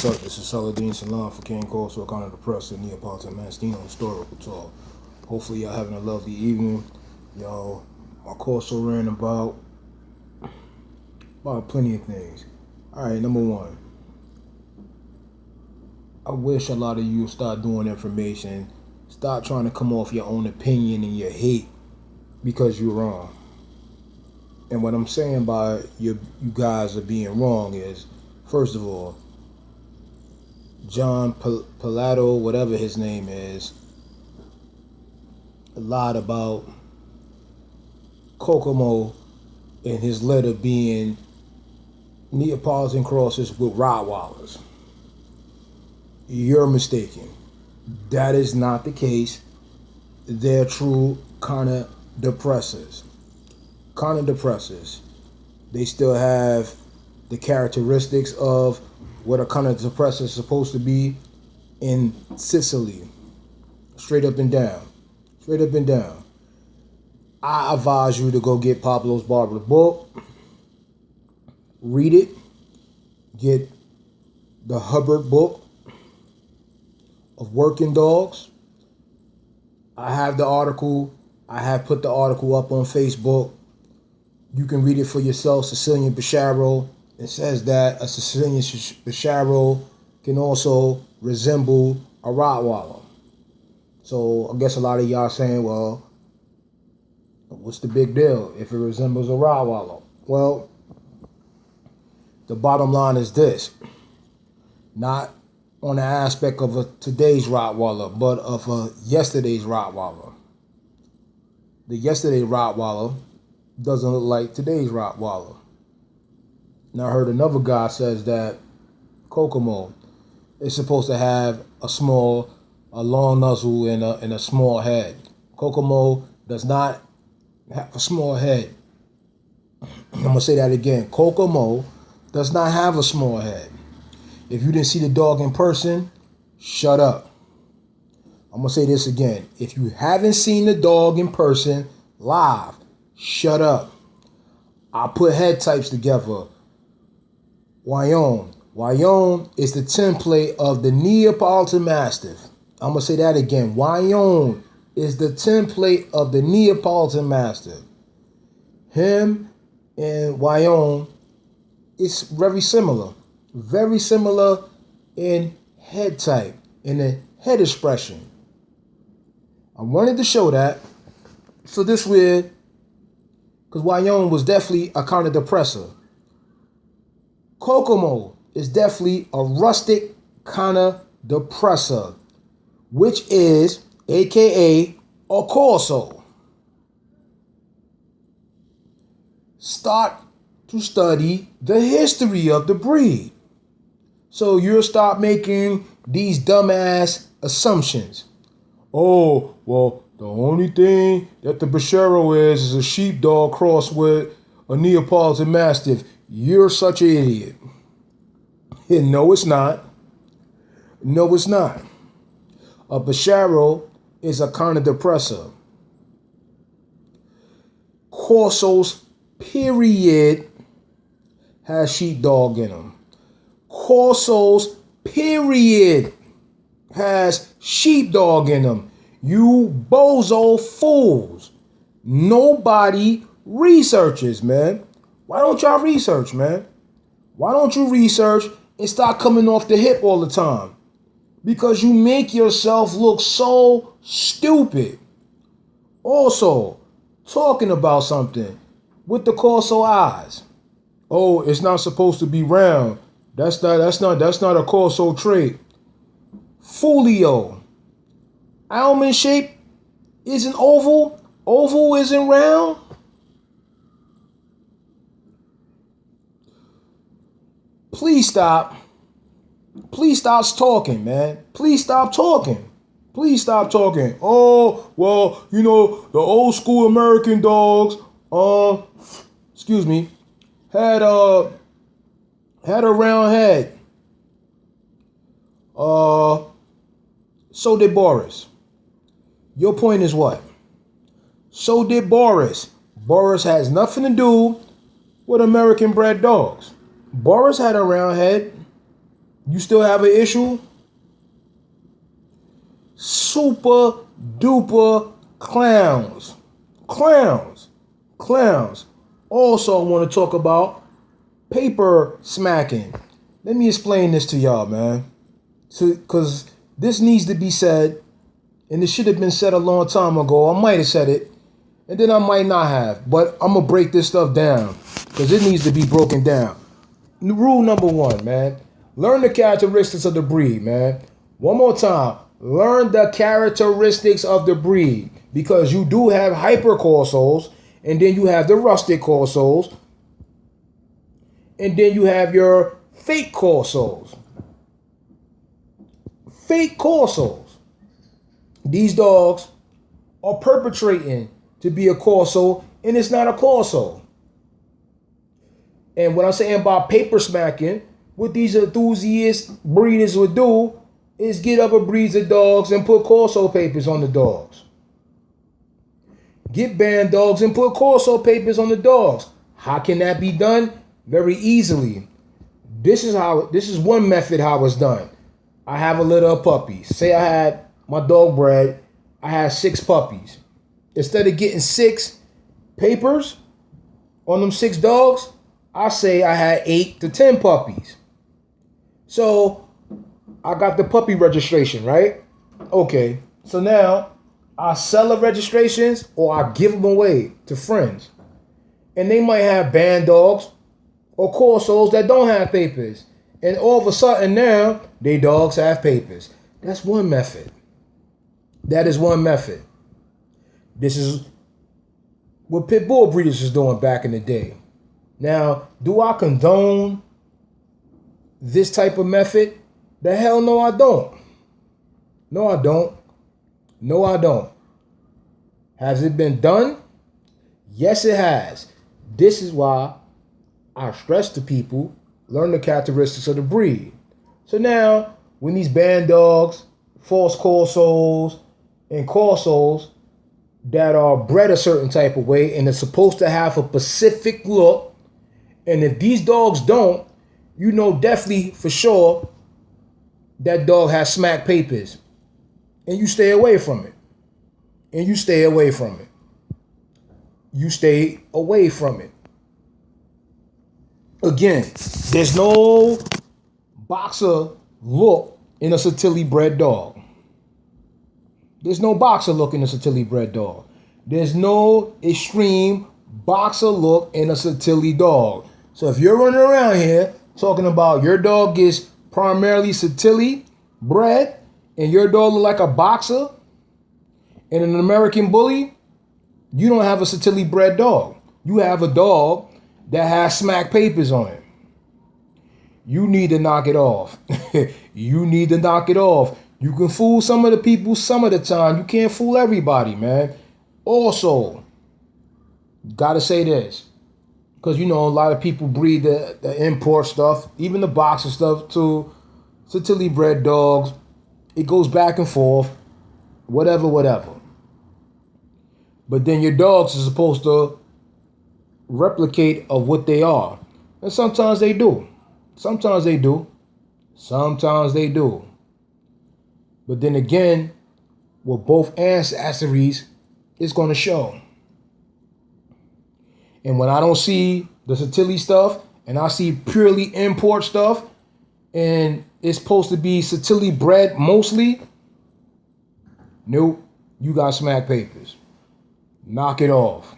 what's up? This is Saladin Salam for King CORSO, kind of depressed and Neapolitan Mastino historical talk. Hopefully y'all having a lovely evening. Y'all, my CORSO ran about plenty of things. Alright, number one. I wish a lot of you start doing information. Stop trying to come off your own opinion and your hate because you're wrong. And what I'm saying by you guys are being wrong is, first of all, John Pilato, whatever his name is, lied about Kokomo in his letter being Neapolitan crosses with Rottweilers. You're mistaken. That is not the case. They're true kind depressors. They still have the characteristics of what a depressor is supposed to be in Sicily. Straight up and down. I advise you to go get Pablo's Barber book. Read it. Get the Hubbard book of Working Dogs. I have the article. I have put the article up on Facebook. You can read it for yourself. Sicilian Bisharo. It says that a Sicilian Bisharo can also resemble a Rottweiler. So I guess a lot of y'all saying, well, what's the big deal if it resembles a Rottweiler? Well, the bottom line is this. Not on the aspect of a today's Rottweiler, but of a yesterday's Rottweiler. The yesterday Rottweiler doesn't look like today's Rottweiler. Now I heard another guy says that Kokomo is supposed to have a long muzzle and a small head. Kokomo does not have a small head. I'm gonna say that again. Kokomo does not have a small head. If you didn't see the dog in person, shut up. I'm gonna say this again. If you haven't seen the dog in person live, shut up. I put head types together. Wyong is the template of the Neapolitan Mastiff. I'm going to say that again. Wyong is the template of the Neapolitan Mastiff. Him and Wyong is very similar. Very similar in head type, in the head expression. I wanted to show that. So this way, because Wyong was definitely a kind of depressor. Kokomo is definitely a rustic kind of depressor, which is aka a CORSO. Start to study the history of the breed. So you'll start making these dumbass assumptions. Oh, well, the only thing that the Bishero is a sheepdog crossed with a Neapolitan Mastiff. You're such an idiot. And no, it's not. No, it's not. A Bishero is a kind of depressor. CORSOs, period, has sheepdog in them. CORSOs, period, has sheepdog in them. You bozo fools. Nobody researches, man. Why don't y'all research, man? Why don't you research and stop coming off the hip all the time? Because you make yourself look so stupid. Also, talking about something with the CORSO eyes. Oh, it's not supposed to be round. That's not a CORSO trait. Folio. Almond shape isn't oval. Oval isn't round. Please stop. Please stop talking, man. Please stop talking. Please stop talking. Oh, well, the old school American dogs, had a round head. So did Boris. Your point is what? So did Boris. Boris has nothing to do with American bred dogs. Boris had a round head. You still have an issue? Super duper clowns. Clowns. Clowns. Also, I want to talk about paper smacking. Let me explain this to y'all, man. Because this needs to be said, and it should have been said a long time ago. I might have said it, and then I might not have. But I'm going to break this stuff down because it needs to be broken down. Rule number 1, man. Learn the characteristics of the breed, man. One more time. Learn the characteristics of the breed, because you do have hyper corsos, and then you have the rustic corsos, and then you have your fake corsos. Fake corsos. These dogs are perpetrating to be a corso, and it's not a corso. And what I'm saying about paper smacking, what these enthusiast breeders would do is get other breeds of dogs and put corso papers on the dogs. Get band dogs and put corso papers on the dogs. How can that be done? Very easily. This is one method how it's done. I have a litter of puppies. Say I had my dog bred, I had 6 puppies. Instead of getting 6 papers on them 6 dogs, I say I had 8 to 10 puppies. So I got the puppy registration, right? Okay, so now I sell the registrations or I give them away to friends. And they might have band dogs or corsos that don't have papers. And all of a sudden now, they dogs have papers. That's one method. That is one method. This is what pit bull breeders was doing back in the day. Now, do I condone this type of method? The hell no, I don't. No, I don't. No, I don't. Has it been done? Yes, it has. This is why I stress to people, learn the characteristics of the breed. So now, when these band dogs, false corsos, and corsos that are bred a certain type of way and are supposed to have a specific look, and if these dogs don't, you know definitely for sure that dog has smack papers. And you stay away from it. And you stay away from it. You stay away from it. Again, there's no boxer look in a Satilli bred dog. There's no boxer look in a Satilli bred dog. There's no extreme boxer look in a Satilli dog. So if you're running around here talking about your dog is primarily Satilli bred and your dog look like a boxer and an American bully, you don't have a Satilli bred dog. You have a dog that has smack papers on it. You need to knock it off. You need to knock it off. You can fool some of the people some of the time. You can't fool everybody, man. Also, gotta say this, because you know a lot of people breed the import stuff, even the boxer stuff to Satilli bred dogs. It goes back and forth, whatever. But then your dogs are supposed to replicate of what they are. And sometimes they do. Sometimes they do. Sometimes they do. But then again, with both ancestries, it's going to show. And when I don't see the Satilli stuff and I see purely import stuff and it's supposed to be Satilli bred mostly, nope, you got smack papers. Knock it off.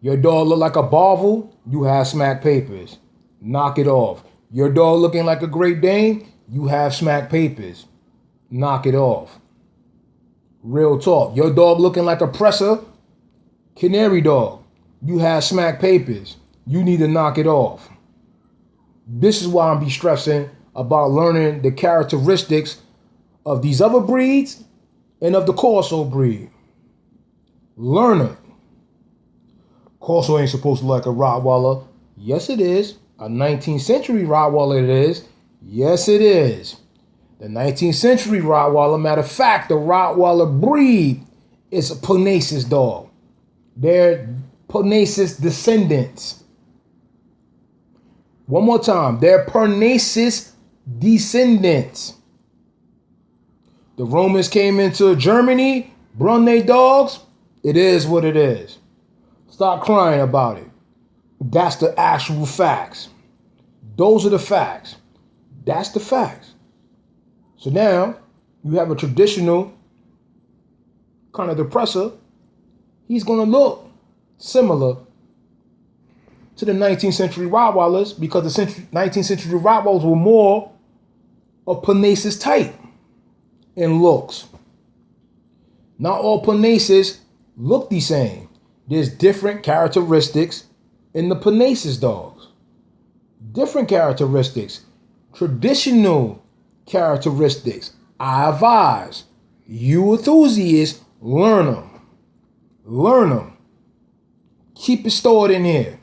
Your dog look like a Barvel, you have smack papers. Knock it off. Your dog looking like a Great Dane, you have smack papers. Knock it off. Real talk. Your dog looking like a Presser, Canary dog, you have smack papers. You need to knock it off. This is why I'm be stressing about learning the characteristics of these other breeds and of the Corso breed. Learn it. Corso ain't supposed to look like a Rottweiler. Yes, it is. A 19th century Rottweiler it is. Yes, it is. The 19th century Rottweiler, matter of fact, the Rottweiler breed is a Pugnacus dog. They're Pugnacus descendants. One more time. They're Pugnacus descendants. The Romans came into Germany, brung their dogs. It is what it is. Stop crying about it. That's the actual facts. Those are the facts. That's the facts. So now you have a traditional kind of depressor. He's going to look similar to the 19th century Rottweilers because the 19th century Rottweilers were more of Punasis type in looks. Not all Punasis look the same. There's different characteristics in the Punasis dogs. Different characteristics. Traditional characteristics. I advise you enthusiasts, learn them. Learn them. Keep it stored in here.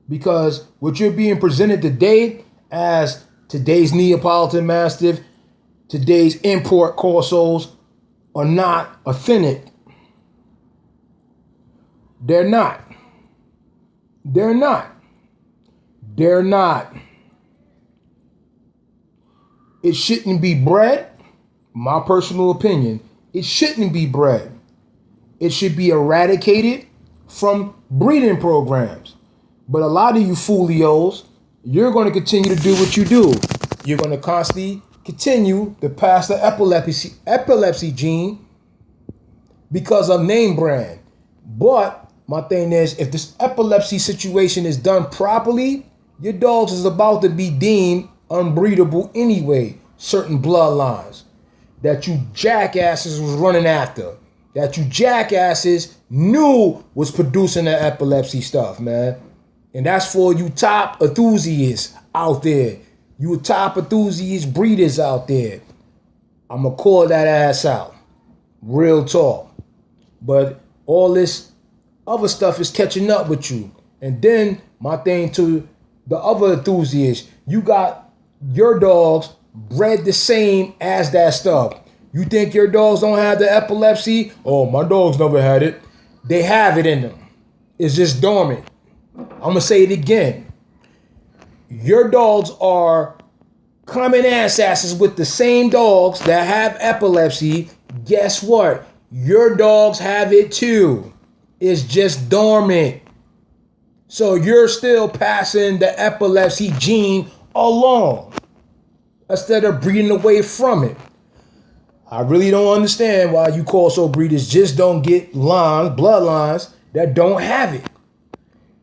Because what you're being presented today as today's Neapolitan Mastiff, today's import Corsos are not authentic. They're not. They're not. They're not. It shouldn't be bred. My personal opinion, it shouldn't be bred. It should be eradicated from breeding programs. But a lot of you folios, you're going to continue to do what you do. You're going to constantly continue to pass the epilepsy gene because of name brand. But my thing is, if this epilepsy situation is done properly, your dogs is about to be deemed unbreedable anyway. Certain bloodlines that you jackasses was running after, that you jackasses knew was producing the epilepsy stuff, man. And that's for you top enthusiasts out there. You top enthusiast breeders out there. I'm going to call that ass out. Real talk. But all this other stuff is catching up with you. And then my thing to the other enthusiasts, you got your dogs bred the same as that stuff. You think your dogs don't have the epilepsy? Oh, my dogs never had it. They have it in them. It's just dormant. I'm going to say it again. Your dogs are common ancestors with the same dogs that have epilepsy. Guess what? Your dogs have it too. It's just dormant. So you're still passing the epilepsy gene along instead of breeding away from it. I really don't understand why you Corso breeders just don't get bloodlines that don't have it.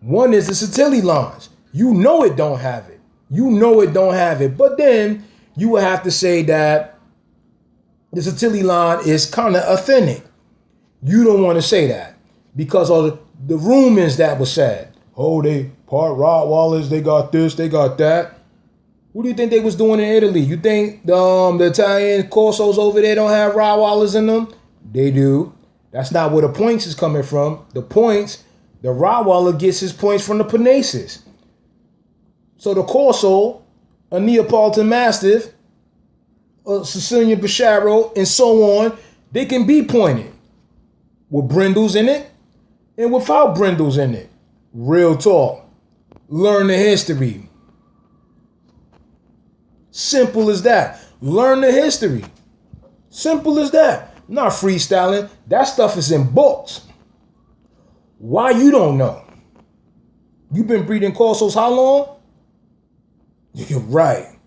One is the Satilli lines. You know it don't have it. You know it don't have it. But then you would have to say that the Satilli line is kind of authentic. You don't want to say that because of the rumors that were said. Oh, they part Rottweilers, they got this, they got that. What do you think they was doing in Italy? You think the Italian Corsos over there don't have Rottweilers in them? They do. That's not where the points is coming from. The points, the Rottweiler gets his points from the Punasis. So the Corso, a Neapolitan Mastiff, a Sicilian Bicharo, and so on, they can be pointed with brindles in it and without brindles in it. Real talk. Learn the history. Simple as that. Learn the history. Simple as that. Not freestyling. That stuff is in books. Why you don't know? You've been breeding Corsos how long? You're right.